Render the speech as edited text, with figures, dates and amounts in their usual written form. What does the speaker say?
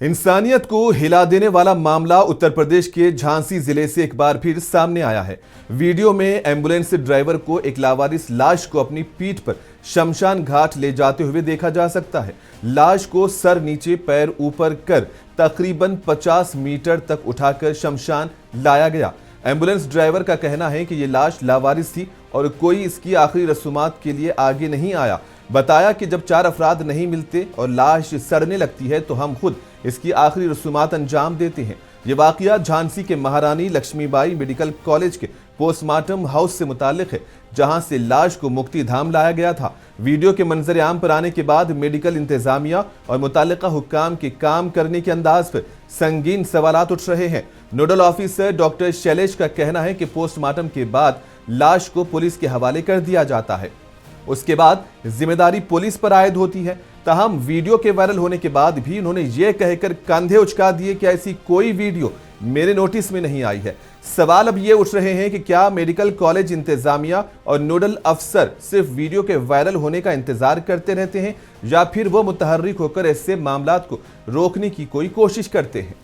इंसानियत को हिला देने वाला मामला उत्तर प्रदेश के झांसी जिले से एक बार फिर सामने आया है। वीडियो में एम्बुलेंस ड्राइवर को एक लावारिस लाश को अपनी पीठ पर शमशान घाट ले जाते हुए देखा जा सकता है। लाश को सर नीचे पैर ऊपर कर तकरीबन 50 मीटर तक उठाकर शमशान लाया गया। एम्बुलेंस ड्राइवर का कहना है कि ये लाश लावारिस थी और कोई इसकी आखिरी रसूमात के लिए आगे नहीं आया। बताया कि जब 4 अफराद नहीं मिलते और लाश सड़ने लगती है तो हम खुद इसकी आखिरी रसूमात अंजाम देते हैं। ये वाकया झांसी के महारानी लक्ष्मीबाई मेडिकल कॉलेज के पोस्टमार्टम हाउस से मुताल्लिक है, जहां से लाश को मुक्तिधाम लाया गया था। वीडियो के मंजर आम पर आने के बाद मेडिकल इंतजामिया और मुताल्लिका हुक्काम के काम करने के अंदाज पर संगीन सवालात उठ रहे हैं। नोडल ऑफिसर डॉक्टर शैलेश का कहना है कि पोस्टमार्टम के बाद लाश को पुलिस के हवाले कर दिया जाता है, उसके बाद जिम्मेदारी पुलिस पर आयद होती है। ताहम वीडियो के वायरल होने के बाद भी उन्होंने ये कहकर कंधे उचका दिए कि ऐसी कोई वीडियो मेरे नोटिस में नहीं आई है। सवाल अब ये उठ रहे हैं कि क्या मेडिकल कॉलेज इंतजामिया और नोडल अफसर सिर्फ वीडियो के वायरल होने का इंतजार करते रहते हैं या फिर वो मुतहर्रिक होकर ऐसे मामलात को रोकने की कोई कोशिश करते हैं।